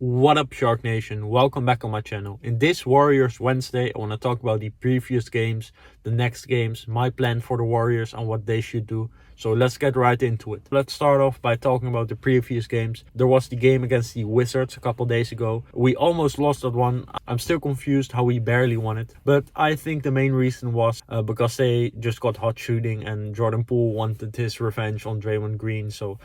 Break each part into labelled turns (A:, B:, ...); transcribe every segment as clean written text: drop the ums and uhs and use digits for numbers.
A: What up, Shark Nation? Welcome back on my channel. In this Warriors Wednesday, I want to talk about the previous games, the next games, my plan for the Warriors and what they should do. So let's get right into it. Let's start off by talking about the previous games. There was the game against the Wizards a couple days ago. We almost lost that one. I'm still confused how we barely won it. But I think the main reason was because they just got hot shooting and Jordan Poole wanted his revenge on Draymond Green. So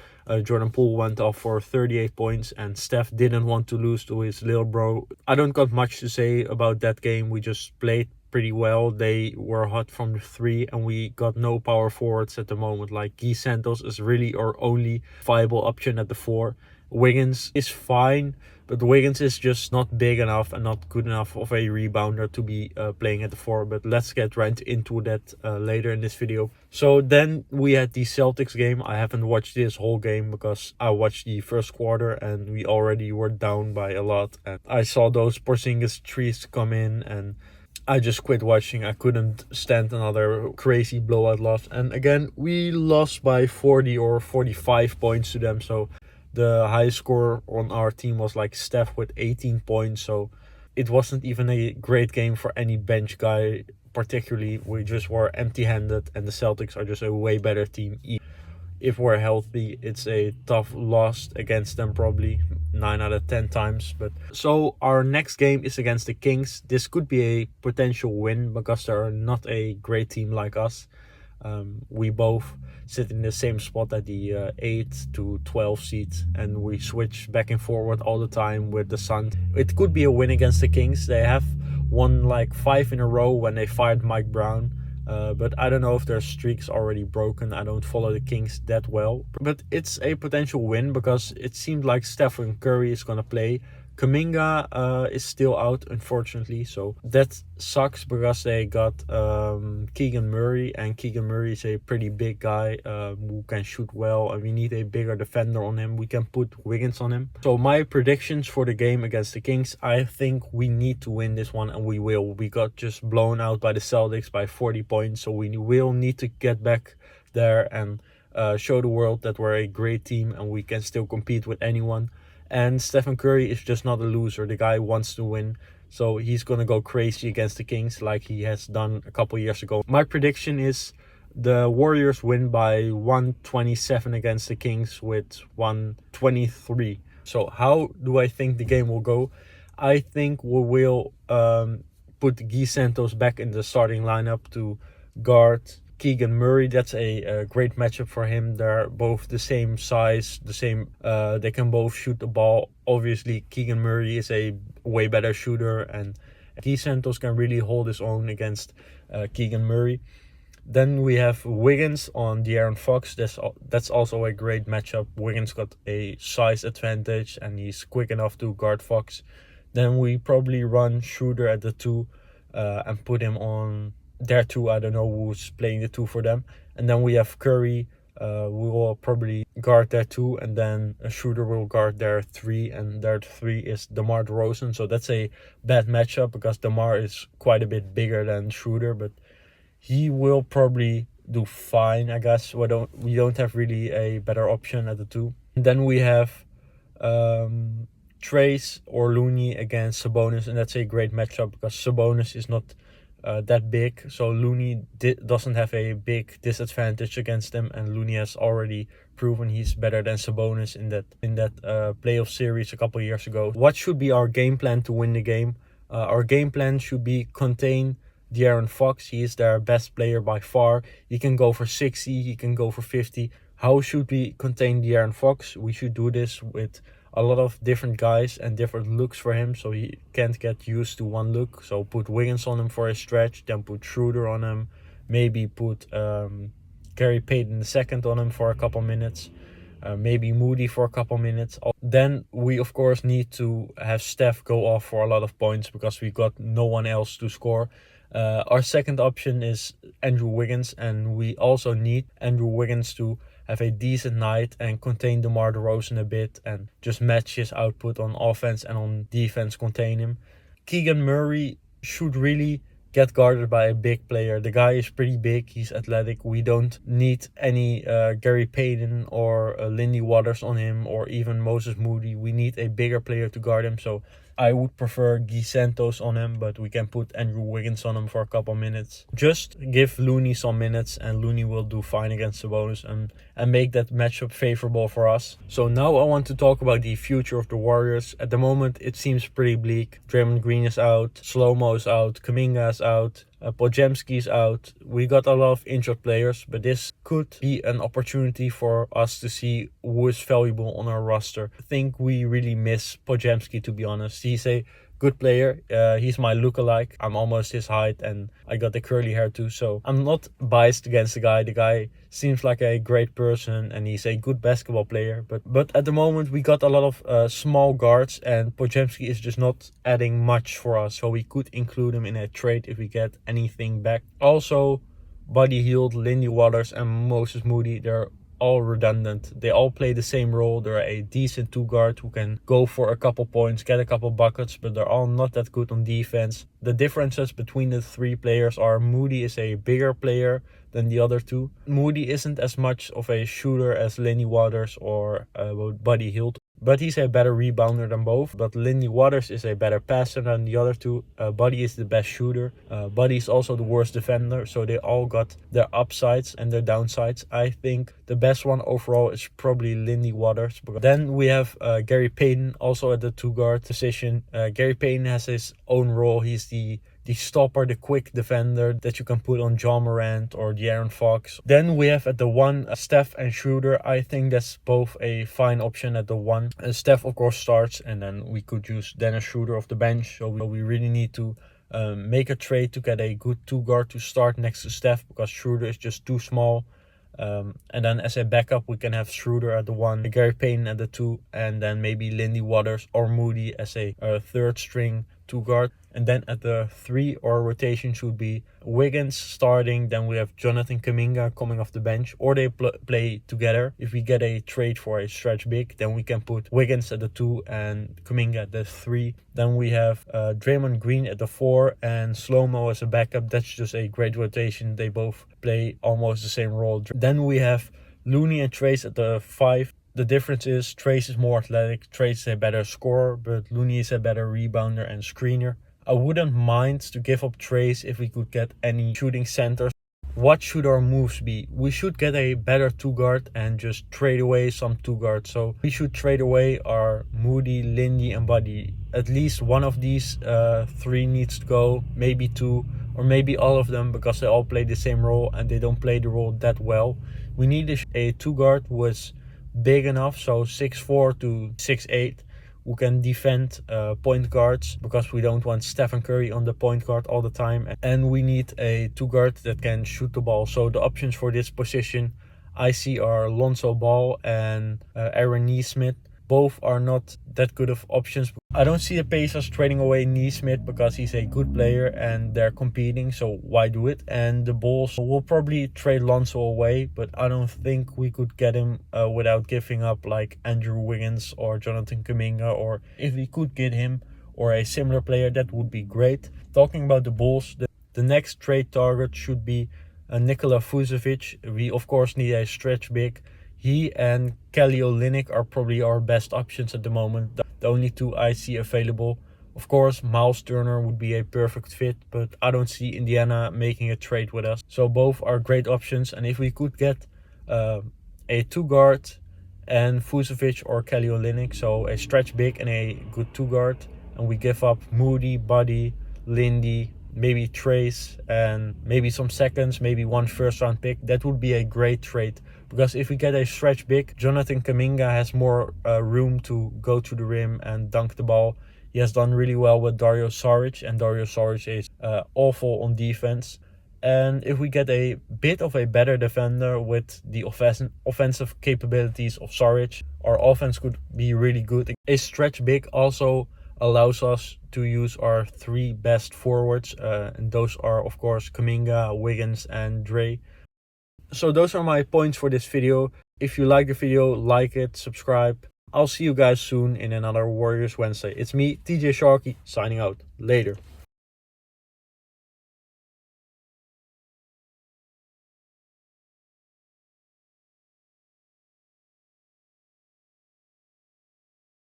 A: Jordan Poole went off for 38 points and Steph didn't want to lose to his little bro. I don't got much to say about that game. We just played pretty well. They were hot from the three and we got no power forwards at the moment. Like Guy Santos is really our only viable option at the four. Wiggins is fine, but Wiggins is just not big enough and not good enough of a rebounder to be playing at the four. But let's get right into that later in this video. So then we had the Celtics game. I haven't watched this whole game because I watched the first quarter and we already were down by a lot. And I saw those Porzingis threes come in and I just quit watching. I couldn't stand another crazy blowout loss. And again, we lost by 40 or 45 points to them. So the highest score on our team was like Steph with 18 points. So it wasn't even a great game for any bench guy. Particularly, we just were empty-handed and the Celtics are just a way better team. If we're healthy, it's a tough loss against them, probably 9 out of 10 times. But so our next game is against the Kings. This could be a potential win because they're not a great team like us. We both sit in the same spot at the 8 to 12 seed and we switch back and forward all the time with the Sun. It could be a win against the Kings. They have won like 5 in a row when they fired Mike Brown. But I don't know if their streak's already broken. I don't follow the Kings that well. But it's a potential win because it seemed like Stephen Curry is going to play. Kuminga is still out, unfortunately. So that sucks because they got Keegan Murray. And Keegan Murray is a pretty big guy who can shoot well. And we need a bigger defender on him. We can put Wiggins on him. So my predictions for the game against the Kings, I think we need to win this one and we will. We got just blown out by the Celtics by 40 points. So we will need to get back there and show the world that we're a great team and we can still compete with anyone. And Stephen Curry is just not a loser. The guy wants to win. So he's going to go crazy against the Kings like he has done a couple years ago. My prediction is the Warriors win by 127 against the Kings with 123. So how do I think the game will go? I think we will put Guy Santos back in the starting lineup to guard Keegan Murray. That's a great matchup for him. They're both the same size, they can both shoot the ball. Obviously Keegan Murray is a way better shooter and Guy Santos can really hold his own against Keegan Murray. Then we have Wiggins on De'Aaron Fox. That's also a great matchup. Wiggins got a size advantage and he's quick enough to guard Fox. Then we probably run Schroeder at the 2 and put him on there too. I don't know who's playing the 2 for them. And then we have Curry. We will probably guard their 2 and then a shooter will guard their 3 and their 3 is DeMar DeRozan. So that's a bad matchup because DeMar is quite a bit bigger than Schroeder, but he will probably do fine, I guess. We don't have really a better option at the 2. And then we have Trace or Looney against Sabonis, and that's a great matchup because Sabonis is not that big, so Looney doesn't have a big disadvantage against them, and Looney has already proven he's better than Sabonis in that playoff series a couple years ago. What should be our game plan to win the game? Our game plan should be contain De'Aaron Fox. He is their best player by far. He can go for 60, he can go for 50. How should we contain De'Aaron Fox? We should do this with a lot of different guys and different looks for him, so he can't get used to one look. So put Wiggins on him for a stretch, then put Schroeder on him, maybe put Gary Payton II on him for a couple minutes, maybe Moody for a couple minutes. Then we of course need to have Steph go off for a lot of points because we got no one else to score. Our second option is Andrew Wiggins, and we also need Andrew Wiggins to have a decent night and contain DeMar DeRozan a bit and just match his output on offense and on defense, contain him. Keegan Murray should really get guarded by a big player. The guy is pretty big, he's athletic. We don't need any Gary Payton or Lindy Waters on him, or even Moses Moody. We need a bigger player to guard him, so I would prefer Guy Santos on him, but we can put Andrew Wiggins on him for a couple minutes. Just give Looney some minutes and Looney will do fine against Sabonis and make that matchup favorable for us. So now I want to talk about the future of the Warriors. At the moment it seems pretty bleak. Draymond Green is out, Slow-Mo is out, Kuminga is out, Podziemski is out. We got a lot of injured players, but this could be an opportunity for us to see who is valuable on our roster. I think we really miss Podziemski, to be honest. He's a good player. He's my lookalike. I'm almost his height and I got the curly hair too, so I'm not biased against the guy. The guy seems like a great person and he's a good basketball player, but at the moment we got a lot of small guards and Podziemski is just not adding much for us, so we could include him in a trade if we get anything back. Also, Buddy Hield, Lindy Waters and Moses Moody, they're all redundant. They all play the same role. They're a decent two guard who can go for a couple points, get a couple buckets, but they're all not that good on defense. The differences between the three players are Moody is a bigger player than the other two. Moody isn't as much of a shooter as Lindy Waters or Buddy Hield, but he's a better rebounder than both. But Lindy Waters is a better passer than the other two. Buddy is the best shooter. Buddy is also the worst defender, so they all got their upsides and their downsides. I think the best one overall is probably Lindy Waters. Then we have Gary Payton also at the two guard position. Gary Payton has his own role. He's the stopper, the quick defender that you can put on John Morant or De'Aaron Fox. Then we have at the one Steph and Schroeder. I think that's both a fine option at the one. Steph of course starts, and then we could use Dennis Schroeder off the bench. So we really need to make a trade to get a good two guard to start next to Steph, because Schroeder is just too small. And then as a backup we can have Schroeder at the one, Gary Payton at the two, and then maybe Lindy Waters or Moody as a third string two guard. And then at the three, our rotation should be Wiggins starting. Then we have Jonathan Kuminga coming off the bench, or they play together. If we get a trade for a stretch big, then we can put Wiggins at the two and Kuminga at the three. Then we have Draymond Green at the four and Slow-Mo as a backup. That's just a great rotation. They both play almost the same role. Then we have Looney and Trace at the five. The difference is Trace is more athletic, Trace is a better scorer, but Looney is a better rebounder and screener. I wouldn't mind to give up Trace if we could get any shooting centers. What should our moves be? We should get a better two guard and just trade away some two guards. So we should trade away our Moody, Lindy and Buddy. At least one of these three needs to go, maybe two, or maybe all of them, because they all play the same role and they don't play the role that well. We need a two guard who is big enough, so 6'4" to 6'8", who can defend point guards, because we don't want Stephen Curry on the point guard all the time. And we need a two guard that can shoot the ball. So the options for this position I see are Lonzo Ball and Aaron Nesmith. Both are not that good of options. I don't see the Pacers trading away Nesmith because he's a good player and they're competing, so why do it? And the Bulls will probably trade Lonzo away, but I don't think we could get him without giving up like Andrew Wiggins or Jonathan Kuminga, or if we could get him or a similar player, that would be great. Talking about the Bulls, the next trade target should be Nikola Vucevic. We of course need a stretch big. He and Kelly Olynyk are probably our best options at the moment. The only two I see available. Of course, Miles Turner would be a perfect fit, but I don't see Indiana making a trade with us. So both are great options. And if we could get a two guard and Vucevic or Kelly Olynyk, so a stretch big and a good two guard, and we give up Moody, Buddy, Lindy, maybe Trace, and maybe some seconds, maybe one first round pick, that would be a great trade. Because if we get a stretch big, Jonathan Kuminga has more room to go to the rim and dunk the ball. He has done really well with Dario Saric, and Dario Saric is awful on defense. And if we get a bit of a better defender with the offensive capabilities of Saric, our offense could be really good. A stretch big also allows us to use our three best forwards, and those are of course Kuminga, Wiggins and Dre. So those are my points for this video. If you like the video, like it, subscribe. I'll see you guys soon in another Warriors Wednesday. It's me, TJ Sharky, signing out. Later.